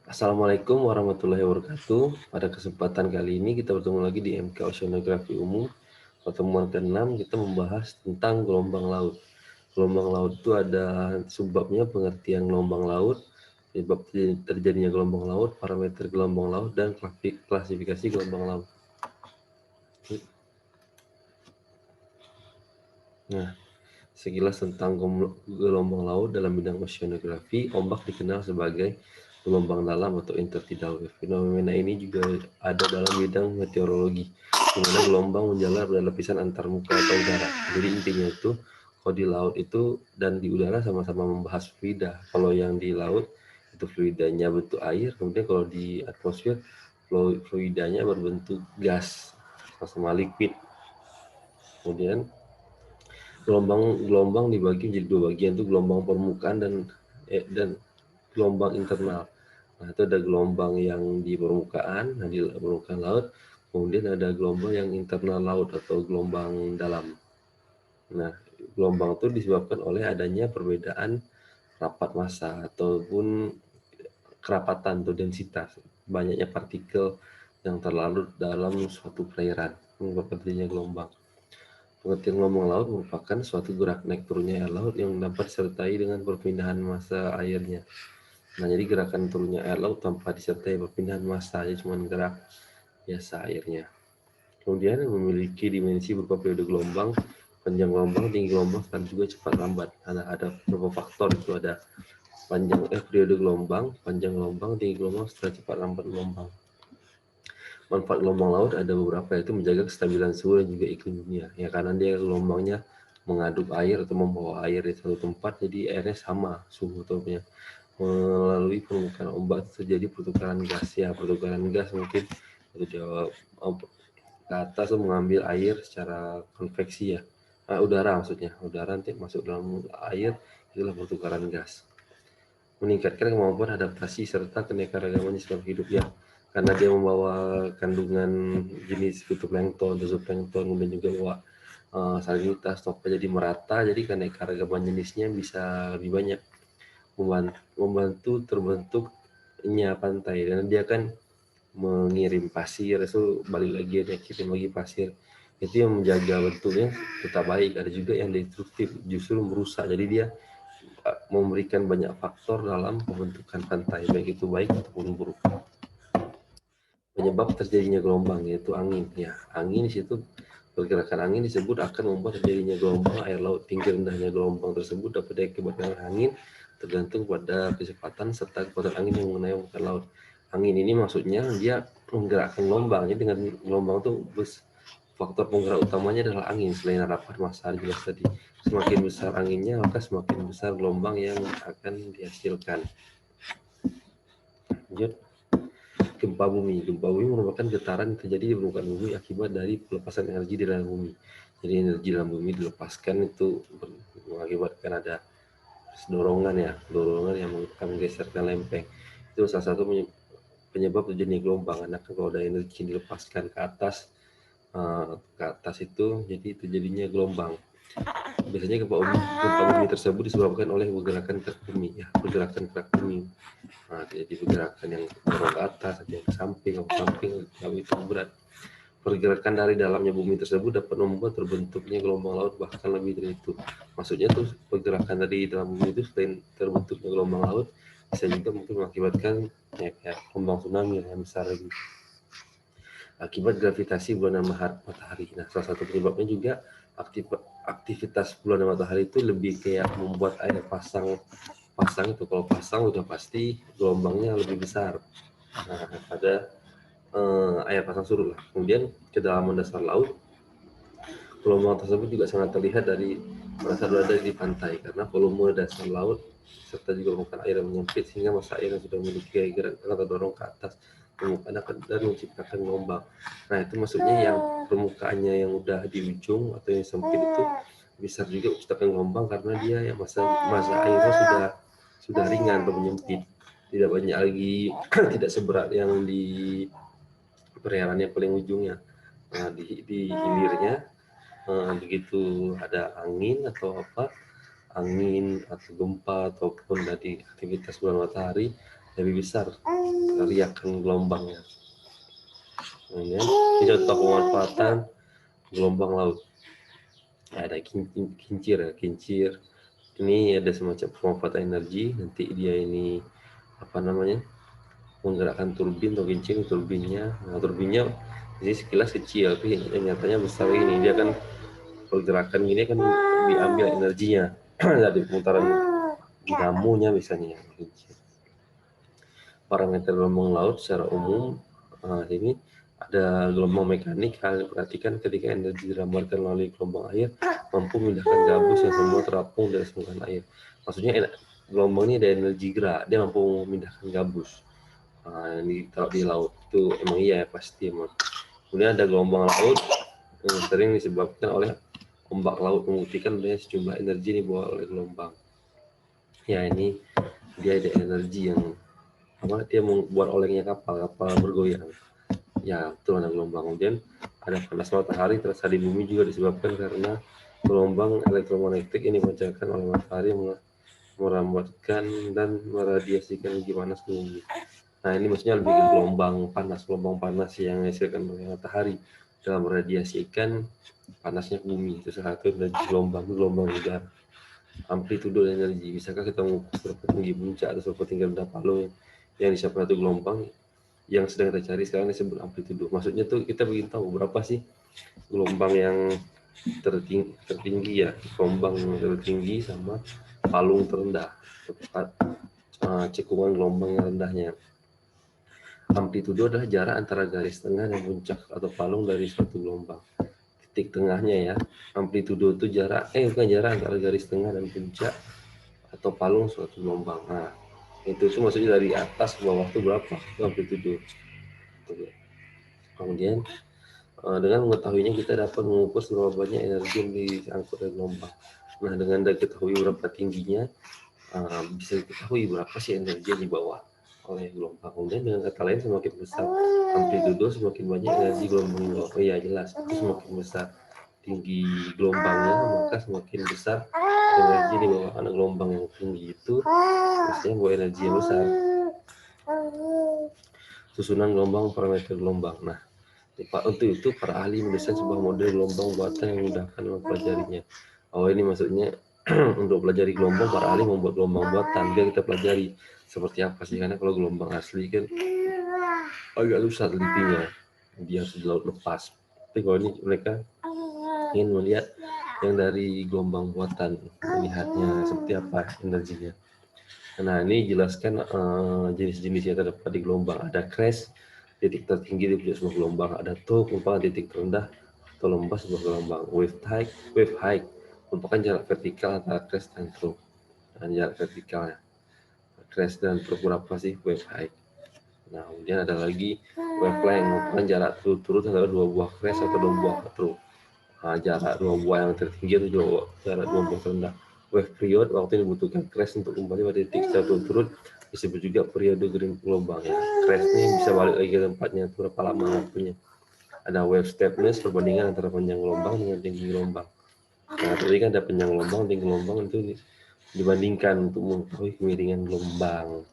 Assalamualaikum warahmatullahi wabarakatuh. Pada kesempatan kali ini kita bertemu lagi di MK Oceanografi Umum. Pertemuan ke-6 kita membahas tentang gelombang laut. Gelombang laut itu ada sebabnya, pengertian gelombang laut, sebab terjadinya gelombang laut, parameter gelombang laut, dan klasifikasi gelombang laut. Nah, sekilas tentang gelombang laut dalam bidang oceanografi. Ombak dikenal sebagai gelombang dalam atau intertidal wave. Fenomena ini juga ada dalam bidang meteorologi, di mana gelombang menjalar pada lapisan antarmuka atau udara. Jadi intinya itu, kalau di laut itu dan di udara sama-sama membahas fluida. Kalau yang di laut itu fluidanya bentuk air, kemudian kalau di atmosfer fluidanya berbentuk gas, sama-sama liquid. Kemudian gelombang dibagi menjadi dua bagian, itu gelombang permukaan dan gelombang internal. Nah, itu ada gelombang yang di permukaan, di permukaan laut, kemudian ada gelombang yang internal laut atau gelombang dalam. Nah, gelombang itu disebabkan oleh adanya perbedaan rapat massa ataupun kerapatan atau densitas, banyaknya partikel yang terlarut dalam suatu perairan, menyebabkan terjadinya gelombang. Pengertian gelombang laut merupakan suatu gerak naik turunnya air laut yang dapat disertai dengan perpindahan massa airnya. Nah, jadi gerakan turunnya air laut tanpa disertai perpindahan massa, aja cuma gerak biasa airnya. Kemudian memiliki dimensi berupa periode gelombang, panjang gelombang, tinggi gelombang, dan juga cepat lambat. Ada beberapa faktor, itu ada periode gelombang, panjang gelombang, tinggi gelombang, serta cepat lambat gelombang. Manfaat gelombang laut ada beberapa, yaitu menjaga kestabilan suhu dan juga iklim dunia. Ya, karena dia gelombangnya mengaduk air atau membawa air di satu tempat, jadi airnya sama suhu topnya. Melalui permukaan ombak terjadi pertukaran gas. Ya, pertukaran gas mungkin itu ke atas mengambil air secara konveksi ya. Udara maksudnya, udara nanti masuk dalam air, itulah pertukaran gas. Meningkatkan kemampuan adaptasi serta keanekaragaman sistem hidup ya, karena dia membawa kandungan jenis fitoplankton, zooplankton, kemudian juga bawa salinitas, topnya jadi merata, jadi keanekaragaman jenisnya bisa lebih banyak, membantu terbentuknya pantai. Dan dia kan mengirim pasir, itu balik lagi dia kirim lagi pasir, itu yang menjaga bentuknya tetap baik. Ada juga yang destruktif, justru merusak, jadi dia memberikan banyak faktor dalam pembentukan pantai, baik itu baik ataupun buruk. Penyebab terjadinya gelombang yaitu angin. Ya, angin di situ, pergerakan angin disebut akan membuat terjadinya gelombang air laut. Tinggi rendahnya gelombang tersebut dapat diakibatkan angin, tergantung pada kecepatan serta kekuatan angin yang mengenai permukaan laut. Angin ini maksudnya dia menggerakkan gelombang. Jadi dengan gelombang itu faktor penggerak utamanya adalah angin, selain rapat massa jelas tadi. Semakin besar anginnya, maka semakin besar gelombang yang akan dihasilkan. Lanjut. Gempa bumi. Gempa bumi merupakan getaran yang terjadi di permukaan bumi akibat dari pelepasan energi di dalam bumi. Jadi energi dalam bumi dilepaskan, itu mengakibatkan ada dorongan yang akan menggeserkan lempeng. Itu salah satu penyebab terjadinya gelombang, karena kalau ada energi yang dilepaskan ke atas itu, jadi terjadinya gelombang. Biasanya gempa bumi tersebut disebabkan oleh pergerakan gerak bumi ya, pergerakan gerak bumi. Nah, jadi pergerakan yang dorong ke atas, ada yang ke samping, kalau itu berat. Pergerakan dari dalamnya bumi tersebut dapat membuat terbentuknya gelombang laut, bahkan lebih dari itu. Maksudnya tuh pergerakan dari dalam bumi itu selain terbentuknya gelombang laut, bisa juga mungkin mengakibatkan ya gelombang tsunami yang besar lagi. Akibat gravitasi bulan dan matahari. Nah, salah satu penyebabnya juga aktivitas bulan dan matahari itu lebih kayak membuat air pasang itu, kalau pasang udah pasti gelombangnya lebih besar. Nah, pada air pasang surut lah. Kemudian kedalaman dasar laut, gelombang tersebut juga sangat terlihat berasal dari pantai, karena volume dasar laut serta juga permukaan air yang menyempit, sehingga massa air yang sudah memiliki gaya gerak akan terdorong ke atas permukaan dan menciptakan gelombang. Nah, itu maksudnya yang permukaannya yang udah di ujung atau yang sempit itu bisa juga menciptakan gelombang, karena dia yang massa airnya sudah ringan atau menyempit, tidak banyak lagi tidak seberat yang di perairan yang paling ujungnya. Nah, di hilirnya begitu ada angin atau gempa ataupun dari aktivitas bulan matahari, lebih besar riakan gelombangnya. Kemudian ini contoh pemanfaatan gelombang laut. Ada kincir ya, kincir. Ini ada semacam pemanfaatan energi. Nanti dia ini apa namanya, menggerakkan turbin atau kincir turbinnya. Nah, turbinnya ini sekilas kecil, tapi nyatanya besar ini. Dia kan pergerakan gini kan diambil energinya dari pemutaran dinamonya misalnya. Parameter gelombang laut secara umum, ini ada gelombang mekanik. Kalian perhatikan ketika energi diramparkan melalui gelombang air mampu memindahkan gabus yang semua terapung dari permukaan air. Maksudnya gelombang ini ada energi gerak, dia mampu memindahkan gabus. Ini kalau di laut itu emang iya ya, pasti emang. Kemudian ada gelombang laut yang sering disebabkan oleh ombak laut, membuktikan adanya sejumlah energi dibawa oleh gelombang. Ya ini dia ada energi yang apa, dia membuat olengnya kapal bergoyang. Ya itu ada gelombang. Kemudian ada panas matahari terasa di bumi juga disebabkan karena gelombang elektromagnetik ini dipancarkan oleh matahari merambatkan dan meradiasikan energi panas ke bumi. Nah ini maksudnya lebih ke gelombang panas yang dihasilkan oleh matahari dalam meradiasikan panasnya ke bumi. Itu salah satu dari gelombang udara. Amplitudo energi, bisakah kita mengukur berapa tinggi puncak atau berapa tinggi rendah palung yang disebut satu gelombang yang sedang kita cari sekarang disebut amplitudo. Maksudnya tuh kita ingin tahu berapa sih gelombang yang tertinggi ya, gelombang tertinggi sama palung terendah, cekungan gelombang yang rendahnya. Amplitudo adalah jarak antara garis tengah dan puncak atau palung dari suatu gelombang. Titik tengahnya ya, amplitudo itu jarak bukan jarak antara garis tengah dan puncak atau palung suatu gelombang. Nah itu maksudnya dari atas ke bawah itu berapa itu amplitudo. Kemudian dengan mengetahuinya kita dapat mengukur seberapa banyak energi yang diangkut dari gelombang. Nah dengan diketahui berapa tingginya, bisa diketahui berapa sih energi yang dibawa oleh gelombang. Kemudian dengan kata lain, semakin besar amplitudo semakin banyak energi gelombang yang dibawa. Ya jelas, itu semakin besar tinggi gelombangnya maka semakin besar energi di bawah. Karena gelombang yang tinggi itu biasanya bawa energi yang besar. Susunan gelombang, parameter gelombang. Nah untuk itu para ahli mendesain sebuah model gelombang buatan yang memudahkan mempelajarinya. Ini maksudnya untuk pelajari gelombang, para ahli membuat gelombang buatan biar kita pelajari seperti apa sih, karena kalau gelombang asli kan agak susah telitinya, dia harus di laut lepas. Tapi kalau ini mereka ingin melihat yang dari gelombang buatan, melihatnya seperti apa energinya. Nah ini jelaskan jenis-jenis yang terdapat di gelombang. Ada crash, titik tertinggi di puncak sebuah gelombang. Ada toe, merupakan titik terendah atau lembah sebuah gelombang. Wave height merupakan jarak vertikal antara crash dan toe. Dan jarak vertikalnya crash dan toe berapa sih wave height. Nah kemudian ada lagi wave length, merupakan jarak turut antara dua buah crash atau dua buah toe. Jarak dua buah yang tertinggi atau jarak dua buah terendah. Wave period, waktu yang dibutuhkan crash untuk kembali pada titik secara turut disebut juga periode gelombang ya. Crash ini bisa balik lagi ke tempatnya itu berapa lama waktunya. Ada wave steepness, perbandingan antara panjang gelombang dengan tinggi gelombang. Nah tadi kan ada panjang gelombang, tinggi gelombang itu dibandingkan untuk mengetahui kemiringan gelombang.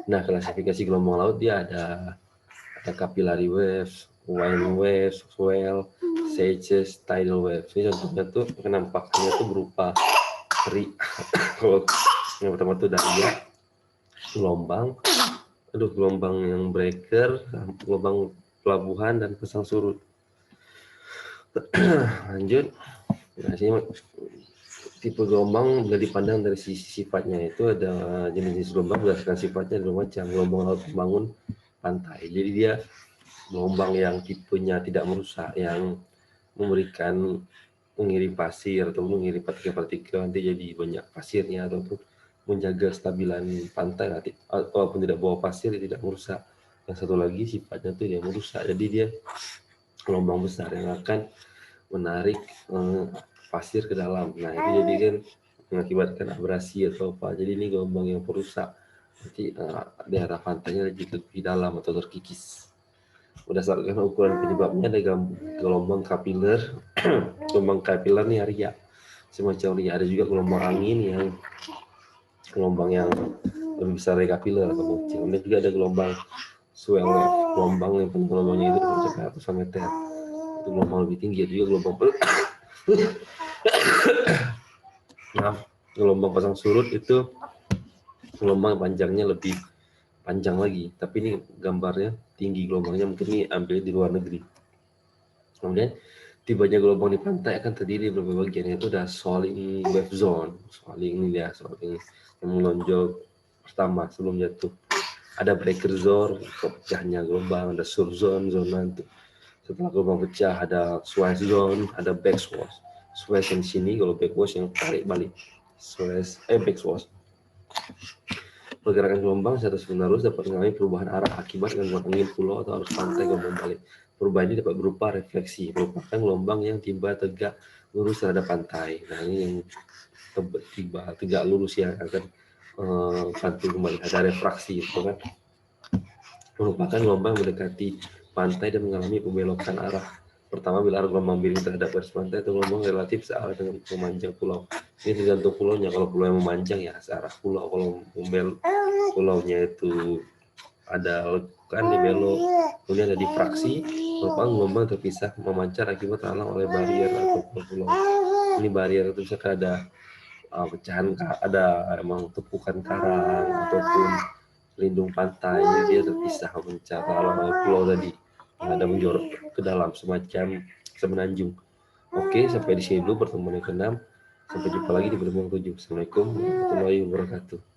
Nah klasifikasi gelombang laut dia ada capillary waves, wind waves, swell, surges, tidal waves. Ini contohnya tuh penampakannya tuh berupa yang pertama tuh daya, gelombang yang breaker, gelombang pelabuhan dan pasang surut. Lanjut, nah sini tipe gelombang bila dipandang dari sisi sifatnya itu ada jenis-jenis gelombang berdasarkan sifatnya ada macam. Gelombang laut membangun pantai, jadi dia gelombang yang tipenya tidak merusak, yang mengirim pasir atau mengirim partikel-partikel nanti jadi banyak pasirnya, ataupun menjaga stabilan pantai nanti, walaupun tidak bawa pasir tidak merusak. Yang satu lagi sifatnya itu dia merusak, jadi dia gelombang besar yang akan menarik pasir ke dalam. Nah itu jadi kan mengakibatkan abrasi atau apa, jadi ini gelombang yang perusak, nanti daerah pantainya jadi lebih dalam atau terkikis. Berdasarkan ukuran penyebabnya ada gelombang kapiler. Gelombang kapiler nih ria, semacam ria. Ada juga gelombang angin yang gelombang yang lebih besar dari kapiler atau bocil. Kemudian juga ada gelombang swell wave, gelombang yang gelombangnya itu mencapai ratusan meter. Itu gelombang lebih tinggi. Itu juga gelombang nah, gelombang pasang surut itu gelombang panjangnya lebih panjang lagi, tapi ini gambarnya tinggi gelombangnya, mungkin ini ambil di luar negeri. Kemudian tibanya gelombang di pantai akan terdiri dari beberapa bagian, yaitu ada swelling wave zone, swelling ini ya, swelling yang menonjol pertama sebelum jatuh. Ada breaker zone, pecahnya gelombang, ada surf zone, zona untuk setelah gelombang pecah, ada swell zone, ada backwash. Swell yang sini, kalau backwash yang tarik balik. Backwash. Pergerakan gelombang secara terus-menerus dapat mengalami perubahan arah akibat gangguan angin pulau atau arus pantai gelombang balik. Perubahan ini dapat berupa refleksi, merupakan gelombang yang tiba tegak lurus terhadap pantai. Nah, ini yang tiba tegak lurus yang akan bantu kembali. Ada refraksi, itu kan merupakan gelombang mendekati pantai dan mengalami pembelokan arah. Pertama, bila arah gelombang miring terhadap garis pantai atau gelombang relatif searah dengan memanjang pulau. Ini tergantung pulaunya. Kalau pulau yang memanjang ya searah pulau. Kalau pulaunya itu ada lekukan di belok, kemudian ada difraksi, merupakan gelombang terpisah memancar akibat terhalang oleh barier atau pulau. Ini barier itu misalkan ada pecahan, ada emang tepukan karang ataupun lindung pantai, dia terpisah memancar terhalang oleh pulau tadi yang ada menjorok ke dalam semacam semenanjung. Oke, sampai di sini dulu pertemuan yang ke-6. Sampai jumpa lagi di pertemuan ke-7. Assalamualaikum warahmatullahi wabarakatuh.